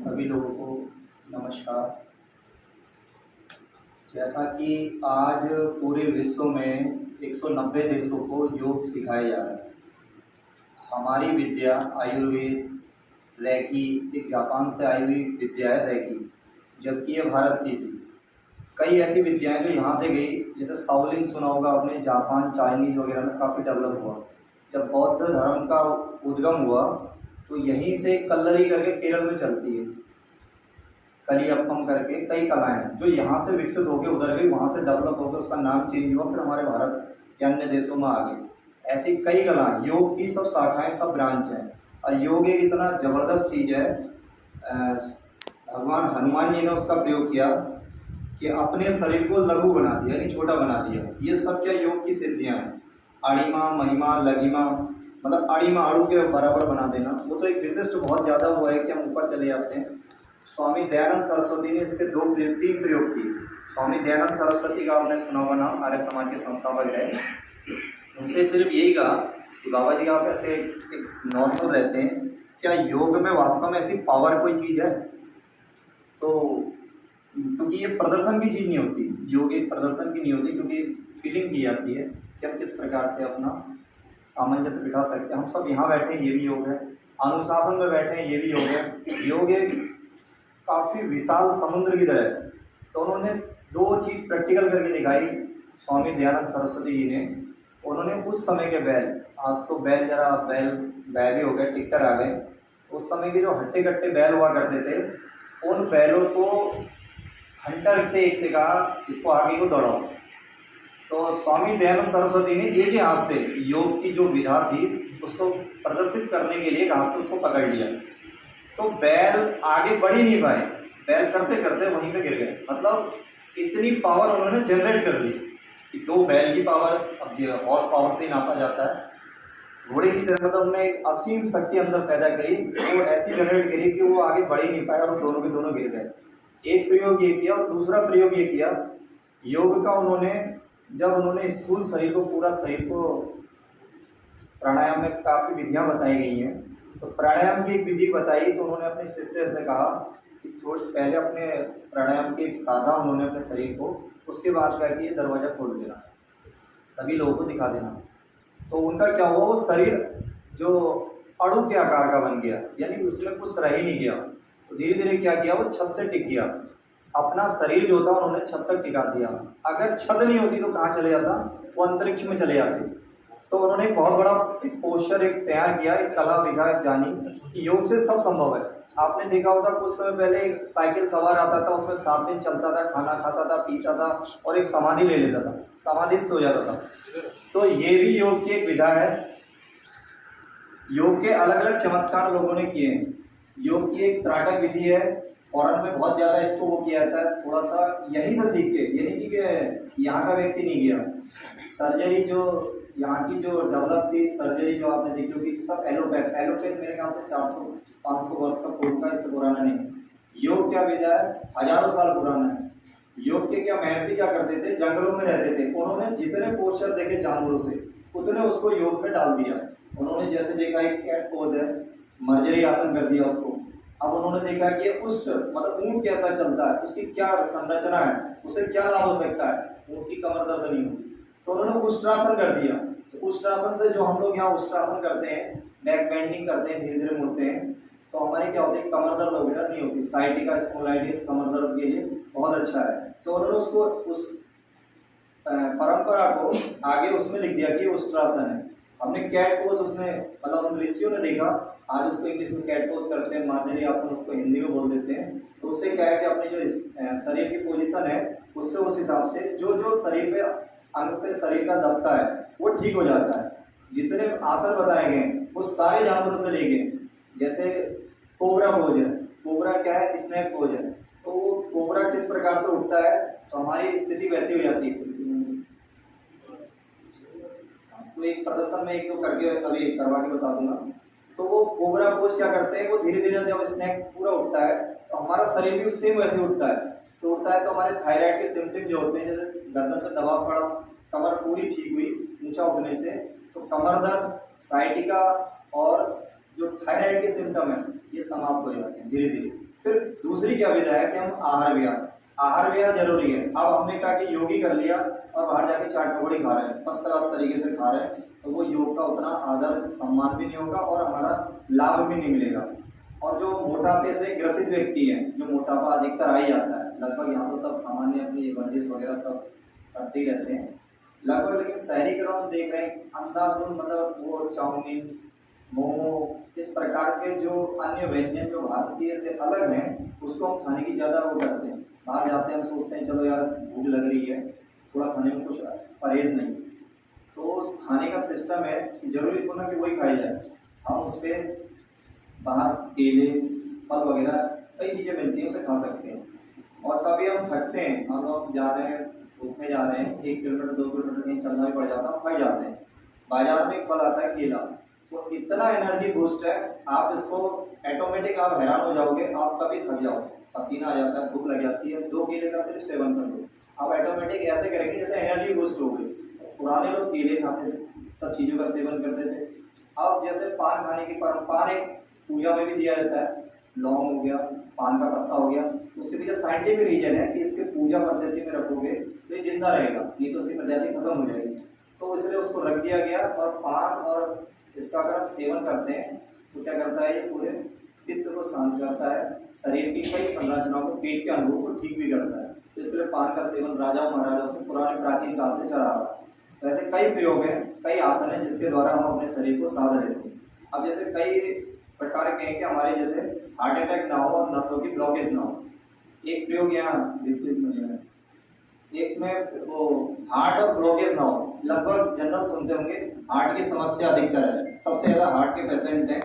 सभी लोगों को नमस्कार। जैसा कि आज पूरे विश्व में 190 देशों को योग सिखाया जा रहा है। हमारी विद्या आयुर्वेद, रेकी, एक जापान से आई हुई विद्या है रेकी, जबकि ये भारत की थी। कई ऐसी विद्याएं जो यहाँ से गई, जैसे शाओलिन सुना होगा आपने, जापान चाइनीज़ वगैरह में काफ़ी डेवलप हुआ। जब बौद्ध धर्म का उद्गम हुआ तो यहीं से कल्लरी करके केरल में चलती है, कलियप्पम करके कई कलाएं हैं जो यहाँ से विकसित होकर उधर गई, वहाँ से डेवलप होकर उसका नाम चेंज हुआ, फिर हमारे भारत के अन्य देशों में आ गई। ऐसी कई कलाएं, योग की सब शाखाएं, सब ब्रांच हैं। और योग एक इतना ज़बरदस्त चीज़ है, भगवान हनुमान जी ने उसका प्रयोग किया कि अपने शरीर को लघु बना दिया, यानी छोटा बना दिया। ये सब क्या योग की सिद्धियाँ हैं। अणिमा, महिमा, लघिमा, मतलब अणिमा अणु के बराबर बना देना, वो तो एक विशिष्ट बहुत ज़्यादा वो है कि हम ऊपर चले जाते हैं। स्वामी दयानंद सरस्वती ने इसके तीन प्रयोग किए। स्वामी दयानंद सरस्वती का आपने सुना होगा नाम, आर्य समाज के संस्थापक रहे। उनसे सिर्फ यही कहा कि बाबा जी आप ऐसे एक नॉर्मल रहते हैं, क्या योग में वास्तव में ऐसी पावर कोई चीज़ है? तो क्योंकि ये प्रदर्शन की चीज़ नहीं होती, योग एक प्रदर्शन की नहीं होती, क्योंकि फीलिंग की जाती है कि हम किस प्रकार से अपना सामंजस्य बिठा सकते हैं। हम सब यहाँ बैठे हैं, ये भी योग है। अनुशासन में बैठे हैं, ये भी योग है। योग एक काफ़ी विशाल समुद्र की तरह है। तो उन्होंने दो चीज़ प्रैक्टिकल करके दिखाई स्वामी दयानंद सरस्वती जी ने। उन्होंने उस समय के बैल, आज तो बैल जरा बैल हो गए, ट्रैक्टर आ गए, उस समय के जो हट्टे कट्टे बैल हुआ करते थे, उन बैलों को हंटर से एक से कहा इसको आगे को दौड़ाओ। तो स्वामी दयानंद सरस्वती ने एक ही हाथ से योग की जो विधा थी उसको प्रदर्शित करने के लिए एक हाथ से उसको पकड़ लिया, तो बैल आगे बढ़ ही नहीं पाए, बैल करते करते वहीं पे गिर गए। मतलब इतनी पावर उन्होंने जनरेट कर ली कि दो बैल की पावर, अब हॉर्स पावर से ही नापा जाता है, घोड़े की तरह। मतलब उन्होंने एक असीम शक्ति अंदर पैदा करी, वो ऐसी जनरेट करी कि वो आगे बढ़ ही नहीं पाए और दोनों के दोनों गिर गए। एक प्रयोग ये किया, और दूसरा प्रयोग ये किया योग का उन्होंने, जब उन्होंने स्थूल शरीर को, पूरा शरीर को, प्राणायाम में काफ़ी विधियाँ बताई गई हैं, तो प्राणायाम की एक विधि बताई, तो उन्होंने अपने शिष्य से कहा कि थोड़ी पहले अपने प्राणायाम की एक साधा उन्होंने अपने शरीर को, उसके बाद कहा कि ये दरवाज़ा खोल देना, सभी लोगों को दिखा देना। तो उनका क्या हुआ, वो शरीर जो अणु के आकार का बन गया, यानी उसमें कुछ रह ही नहीं गया। तो धीरे धीरे क्या किया, वो छत से टिक गया, अपना शरीर जो था उन्होंने छत तक टिका दिया। अगर छत नहीं होती तो कहाँ चले जाता, वो अंतरिक्ष में चले जाते। तो उन्होंने एक बहुत बड़ा एक पोस्चर एक तैयार किया, एक कला विधा जानी कि योग से सब संभव है। आपने देखा होगा कुछ समय पहले एक साइकिल सवार आता था, उसमें 7 दिन चलता था, खाना खाता था, पीता था और एक समाधि ले लेता था, समाधिस्थ हो जाता था। तो ये भी योग की एक विधा है। योग के अलग अलग चमत्कार लोगों ने किए हैं। योग की एक त्राटक विधि है, फॉरेन में बहुत ज़्यादा इसको वो किया जाता है, थोड़ा सा यहीं से सीख के, यानी कि यहाँ का व्यक्ति नहीं गया। सर्जरी जो यहाँ की जो डेवलप थी, सर्जरी जो आपने देखी होगी, सब एलोपैथ मेरे ख्याल से 400-500 वर्ष का पूर्व का, इससे पुराना नहीं। योग क्या विधा है, हजारों साल पुराना है। योग के क्या महर्षि क्या करते थे, जंगलों में रहते थे, उन्होंने जितने पोस्चर देखे जानवरों से, उतने उसको योग में डाल दिया। उन्होंने जैसे देखा एक कैट पोज है, मर्जरी आसन कर दिया उसको। अब उन्होंने देखा कि ये उष्ट, मतलब ऊँट कैसा चलता है, उसकी क्या संरचना है, उसे क्या लाभ हो सकता है, ऊँट की कमर दर्द नहीं होती, तो उन्होंने उष्ट्रासन कर दिया। तो उष्ट्रासन से जो हम लोग यहाँ उष्ट्रासन करते हैं, बैक बेंडिंग करते हैं, धीरे धीरे मुड़ते हैं, तो हमारी क्या होती है, कमर दर्द वगैरह नहीं होती। साइटिका स्पॉन्डिलाइटिस कमर दर्द के लिए बहुत अच्छा है। तो उन्होंने उसको उस परंपरा को आगे उसमें लिख दिया कि उष्ट्रासन है। हमने कैट पोज, उसमें मतलब उन ऋषियों ने देखा, आज उसको इंग्लिश में कैट पोज करते हैं, मार्जरी आसन उसको हिंदी में बोल देते हैं। तो उससे क्या है कि अपनी जो शरीर की पोजीशन है, उससे उस हिसाब से जो जो शरीर पे अंग पे शरीर का दबता है वो ठीक हो जाता है। जितने आसन बताए गए वो सारे जानवरों से ले गए। जैसे कोबरा पोज है, कोबरा क्या है, स्नेक पोज है, तो वो कोबरा किस प्रकार से उठता है, तो हमारी स्थिति वैसी हो जाती है। तो एक प्रदर्शन में एक दो करके अभी करवा के बता दूंगा। तो वो कोबरा पोज क्या करते हैं, वो धीरे धीरे जब स्नेक पूरा उठता है तो हमारा शरीर भी सेम वैसे उठता है। तो उठता है तो हमारे थायराइड के सिम्टम जो होते हैं, जैसे गर्दन पर दबाव पड़ा, कमर पूरी ठीक हुई ऊंचा उठने से, तो कमर दर्द, साइटिका और जो थायराइड के सिम्टम है ये समाप्त हो जाते हैं धीरे धीरे। फिर दूसरी क्या विधा है कि हम आहार विहार जरूरी है। अब हमने कहा कि योगी कर लिया और बाहर जाके चाट पकौड़ी खा रहे हैं, फर्स्ट क्लास तरीके से खा रहे हैं, तो वो योग का उतना आदर सम्मान भी नहीं होगा और हमारा लाभ भी नहीं मिलेगा। और जो मोटापे से ग्रसित व्यक्ति है, जो मोटापा अधिकतर आ ही जाता है, लगभग यहाँ तो सब सामान्य अपनी वर्जिश वगैरह सब करते ही रहते हैं लगभग, लेकिन शहरी के लोग देख रहे हैं अंधाधुंध, मतलब वो चाउमीन, मोमो, इस प्रकार के जो अन्य व्यंजन जो भारतीय से अलग हैं उसको हम खाने की ज़्यादा वो करते हैं। बाहर जाते हैं, हम सोचते हैं चलो यार भूख लग रही है, थोड़ा खाने में कुछ परहेज नहीं, तो उस खाने का सिस्टम है कि जरूरी थोड़ा कि वही खाई जाए, हम उस पर बाहर केले, फल वगैरह कई चीज़ें मिलती हैं, उसे खा सकते हैं। और कभी हम थकते हैं, मान लो हम जा रहे हैं, धूप में जा रहे हैं, 1 किलोमीटर 2 किलोमीटर कहीं चलना भी पड़ जाता है, हम थक जाते हैं, बाजार में एक फल आता है केला, वो इतना एनर्जी बूस्ट है, आप इसको ऑटोमेटिक आप हैरान हो जाओगे, आप कभी थक जाओ, पसीना आ जाता है, भूख लग जाती है, 2 केले का सिर्फ सेवन कर लो, आप ऑटोमेटिक ऐसे करेंगे जैसे एनर्जी बूस्ट हो गई। पुराने लोग केले खाते थे, सब चीज़ों का सेवन करते थे। अब जैसे पान खाने की पान एक पूजा में भी दिया जाता है, लौंग हो गया, पान का पत्ता हो गया, उसके पीछे साइंटिफिक रीजन है कि इसके पूजा पद्धति में रखोगे तो ये जिंदा रहेगा, नहीं तो उसकी प्रजाति खत्म हो जाएगी, तो इसलिए उसको रख दिया गया। और पान और इसका अगर आप सेवन करते हैं तो क्या करता है, ये पूरे पित्त को शांत करता है, शरीर की कई संरचनाओं को, पेट के अंगों को ठीक भी करता है, तो इसलिए पान का सेवन राजा महाराजाओं से पुराने प्राचीन काल से चला आ रहा है। तो ऐसे कई प्रयोग हैं, कई आसन हैं जिसके द्वारा हम अपने शरीर को साध लेते हैं। अब जैसे कई प्रकार के हैं कि हमारे जैसे हार्ट अटैक ना हो और नसों की ब्लॉकेज ना हो, एक प्रयोग यहाँ विपरीत में है, एक में वो हार्ट और ब्लॉकेज ना हो, लगभग जनरल सुनते होंगे हार्ट की समस्या अधिकतर है, सबसे ज़्यादा हार्ट के पेशेंट हैं